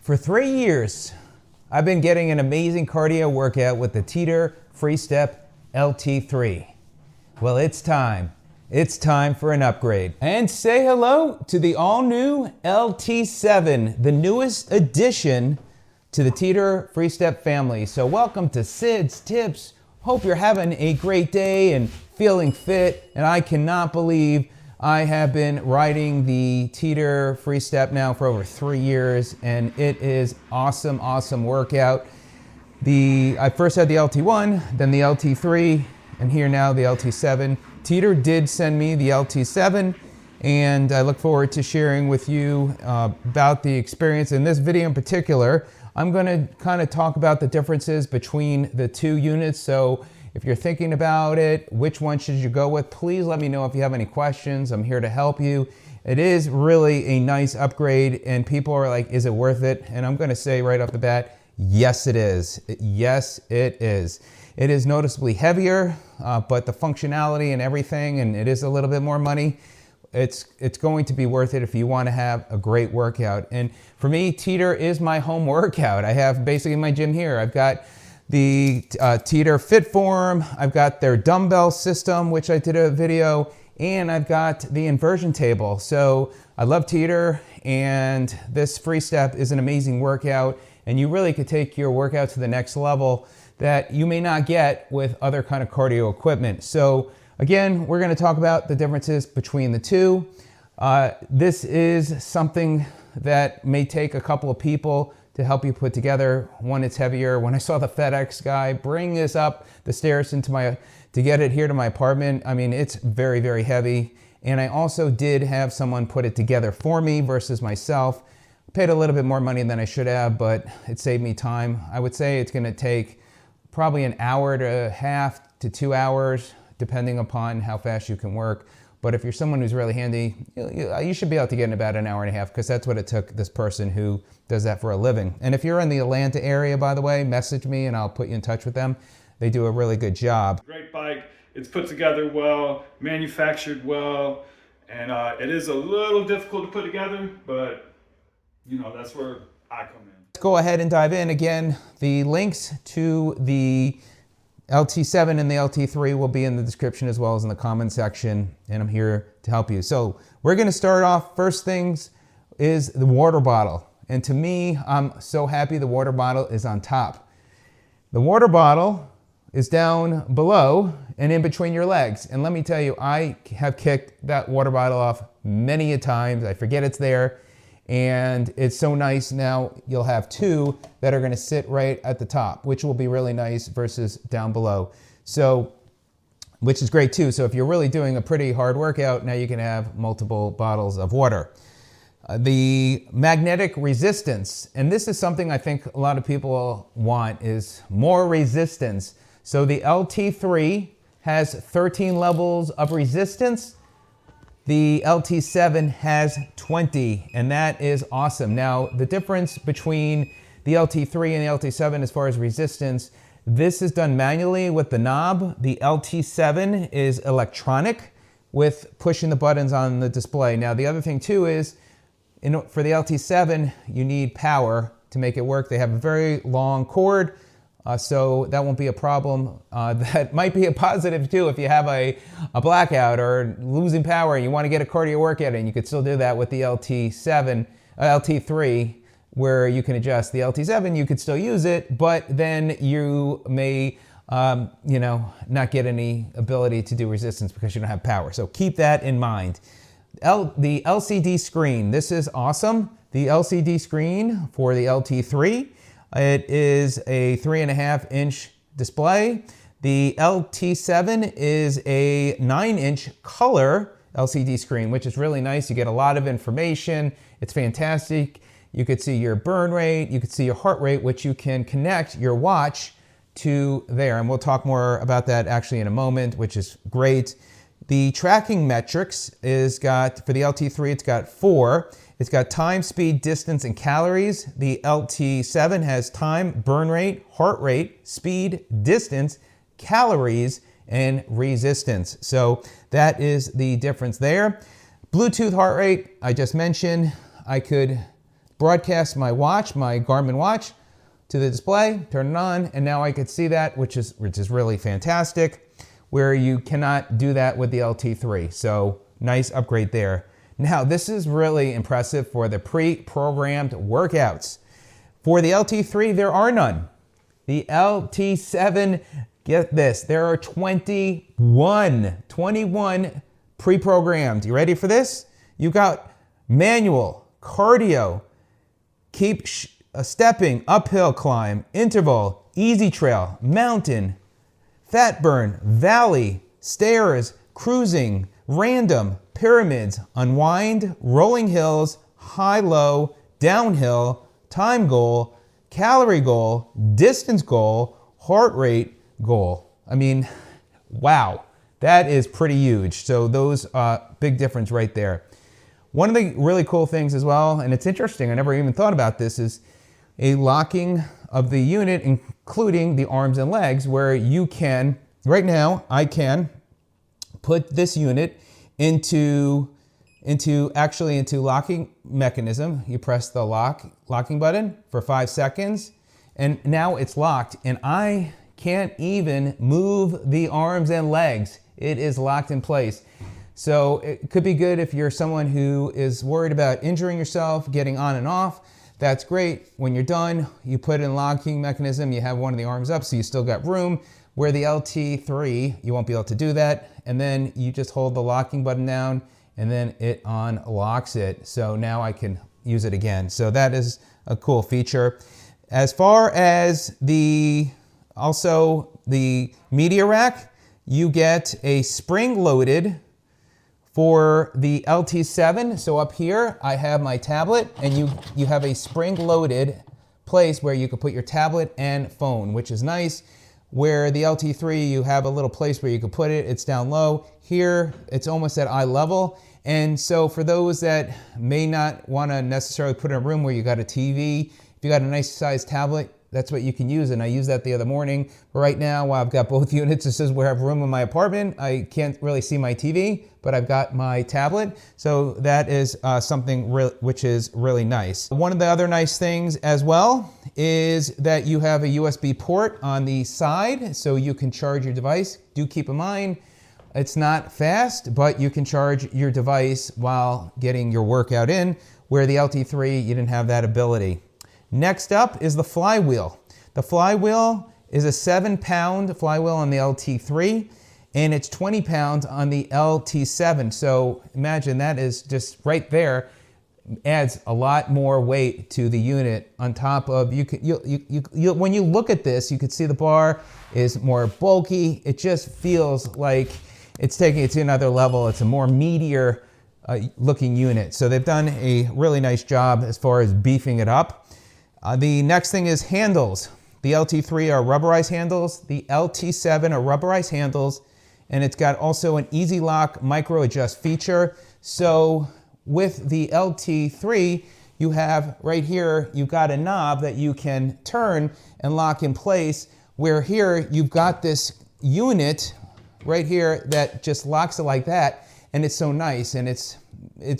For 3 years, I've been getting an amazing cardio workout with the Teeter FreeStep LT3. Well, it's time. It's time for an upgrade. And say hello to the all-new LT7, the newest addition to the Teeter FreeStep family. So welcome to Sid's Tips. Hope you're having a great day and feeling fit. And I cannot believe I have been riding the Teeter FreeStep now for over 3 years, and it is awesome, awesome workout. I first had the LT1, then the LT3, and here now the LT7. Teeter did send me the LT7, and I look forward to sharing with you about the experience. In this video in particular, I'm gonna kind of talk about the differences between the two units. So if you're thinking about it, which one should you go with? Please let me know if you have any questions. I'm here to help you. It is really a nice upgrade, and people are like, is it worth it? And I'm gonna say right off the bat, yes it is. Yes it is. It is noticeably heavier, but the functionality and everything, and it is a little bit more money, it's going to be worth it if you want to have a great workout. And for me, Teeter is my home workout. I have basically my gym here. I've got the Teeter Fitform, I've got their dumbbell system, which I did a video, and I've got the inversion table. So I love Teeter, and this FreeStep is an amazing workout, and you really could take your workout to the next level that you may not get with other kind of cardio equipment. So again, we're gonna talk about the differences between the two. This is something that may take a couple of people to help you put together. One, it's heavier. When I saw the FedEx guy bring this up the stairs to get it here to my apartment, I mean, it's very, very heavy. And I also did have someone put it together for me versus myself. Paid a little bit more money than I should have, but it saved me time. I would say it's gonna take probably an hour to a half to 2 hours, depending upon how fast you can work. But if you're someone who's really handy, you should be able to get in about an hour and a half, because that's what it took this person who does that for a living. And if you're in the Atlanta area, by the way, message me and I'll put you in touch with them. They do a really good job. Great bike. It's put together well, manufactured well, and it is a little difficult to put together, but you know, that's where I come in. Let's go ahead and dive in. Again, the links to the LT7 and the LT3 will be in the description as well as in the comment section, and I'm here to help you. So we're gonna start off, first things is the water bottle. And to me, I'm so happy the water bottle is on top. The water bottle is down below and in between your legs. And let me tell you, I have kicked that water bottle off many a times. I forget it's there. And it's so nice now. You'll have two that are gonna sit right at the top, which will be really nice versus down below. So, which is great too. So if you're really doing a pretty hard workout, now you can have multiple bottles of water. The magnetic resistance, and this is something I think a lot of people want, is more resistance. So the LT3 has 13 levels of resistance. The LT7 has 20, and that is awesome. Now, the difference between the LT3 and the LT7 as far as resistance, this is done manually with the knob. The LT7 is electronic with pushing the buttons on the display. Now, the other thing too is, for the LT7, you need power to make it work. They have a very long cord, so that won't be a problem. That might be a positive too if you have a blackout or losing power and you want to get a cardio workout, and you could still do that with the LT3, where you can adjust. The LT7, you could still use it, but then you may not get any ability to do resistance because you don't have power. So keep that in mind. The LCD screen, this is awesome. The LCD screen for the LT3, it is a 3.5-inch display. The LT7 is a 9-inch color LCD screen, which is really nice. You get a lot of information. It's fantastic. You could see your burn rate, you could see your heart rate, which you can connect your watch to there. And we'll talk more about that actually in a moment, which is great. The tracking metrics for the LT3, it's got 4. It's got time, speed, distance, and calories. The LT7 has time, burn rate, heart rate, speed, distance, calories, and resistance. So that is the difference there. Bluetooth heart rate, I just mentioned. I could broadcast my watch, my Garmin watch, to the display, turn it on, and now I could see that, which is really fantastic, where you cannot do that with the LT3. So nice upgrade there. Now, this is really impressive for the pre-programmed workouts. For the LT3, there are none. The LT7, get this, there are 21 pre-programmed. You ready for this? You got manual, cardio, keep stepping, uphill climb, interval, easy trail, mountain, fat burn, valley, stairs, cruising, random, pyramids, unwind, rolling hills, high-low, downhill, time goal, calorie goal, distance goal, heart rate goal. I mean, wow, that is pretty huge. So those big difference right there. One of the really cool things as well, and it's interesting, I never even thought about this, is a locking of the unit, including the arms and legs, where you can, right now, I can put this unit into locking mechanism. You press the locking button for 5 seconds, and now it's locked, and I can't even move the arms and legs. It is locked in place. So it could be good if you're someone who is worried about injuring yourself, getting on and off. That's great. When you're done, you put in locking mechanism, you have one of the arms up, so you still got room. Where the LT3, you won't be able to do that. And then you just hold the locking button down, and then it unlocks it. So now I can use it again. So that is a cool feature. As far as also the media rack, you get a spring-loaded for the LT7. So up here, I have my tablet, and you have a spring-loaded place where you can put your tablet and phone, which is nice. Where the LT3, you have a little place where you can put it. It's down low. Here, it's almost at eye level. And so for those that may not want to necessarily put in a room where you got a TV, if you got a nice sized tablet, that's what you can use. And I used that the other morning. But right now, while I've got both units, this is where I have room in my apartment. I can't really see my TV, but I've got my tablet. So that is something which is really nice. One of the other nice things as well is that you have a USB port on the side, so you can charge your device. Do keep in mind, it's not fast, but you can charge your device while getting your workout in, where the LT3, you didn't have that ability. Next up is the flywheel. The flywheel is a 7-pound flywheel on the LT3, and it's 20 pounds on the LT7. So imagine that is just right there, adds a lot more weight to the unit. On top of, when you look at this, you can see the bar is more bulky. It just feels like it's taking it to another level. It's a more meatier looking unit. So they've done a really nice job as far as beefing it up. The next thing is handles. The LT3 are rubberized handles. The LT7 are rubberized handles, and it's got also an easy lock micro adjust feature. So with the LT3, you have right here, you've got a knob that you can turn and lock in place, where here you've got this unit right here that just locks it like that, and it's so nice, and it's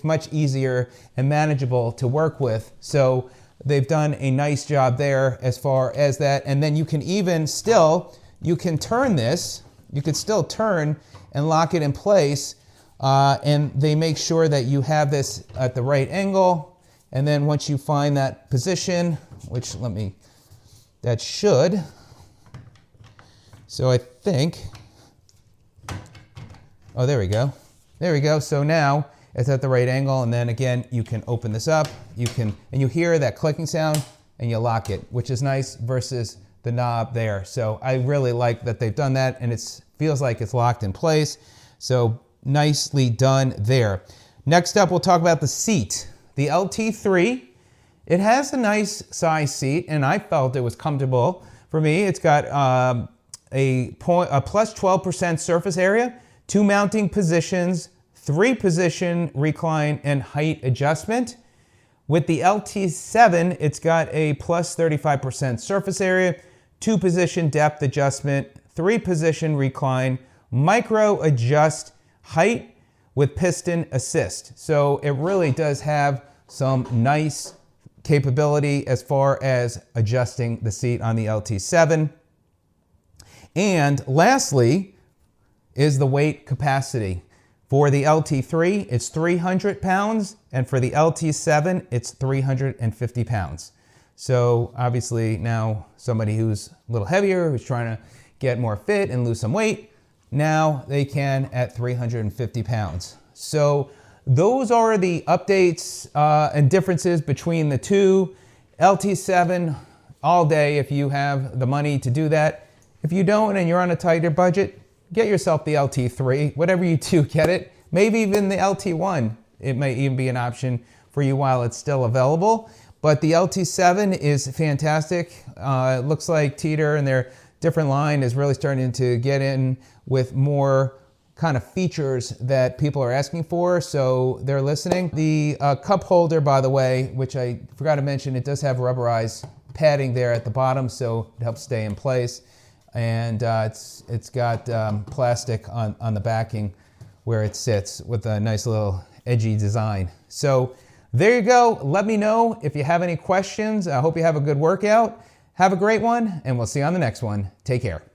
much easier and manageable to work with. So they've done a nice job there as far as that. And then you can even still, you can turn this, you can still turn and lock it in place. And they make sure that you have this at the right angle. And then once you find that position, which that should. So I think, oh, there we go. There we go. So now it's at the right angle, and then again, you can open this up, and you hear that clicking sound, and you lock it, which is nice versus the knob there. So I really like that they've done that, and it feels like it's locked in place. So nicely done there. Next up, we'll talk about the seat. The LT3, it has a nice size seat, and I felt it was comfortable for me. It's got a plus 12% surface area, 2 mounting positions, 3-position recline and height adjustment. With the LT7, it's got a plus 35% surface area, 2-position depth adjustment, 3-position recline, micro adjust height with piston assist. So it really does have some nice capability as far as adjusting the seat on the LT7. And lastly is the weight capacity. For the LT3, it's 300 pounds, and for the LT7, it's 350 pounds. So obviously now somebody who's a little heavier, who's trying to get more fit and lose some weight, now they can at 350 pounds. So those are the updates and differences between the two. LT7 all day if you have the money to do that. If you don't and you're on a tighter budget, get yourself the LT3. Whatever you do, get it. Maybe even the LT1. It may even be an option for you while it's still available. But the LT7 is fantastic. It looks like Teeter and their different line is really starting to get in with more kind of features that people are asking for, so they're listening. The cup holder, by the way, which I forgot to mention, it does have rubberized padding there at the bottom, so it helps stay in place. And it's got plastic on the backing where it sits with a nice little edgy design. So there you go. Let me know if you have any questions. I hope you have a good workout. Have a great one, and we'll see you on the next one. Take care.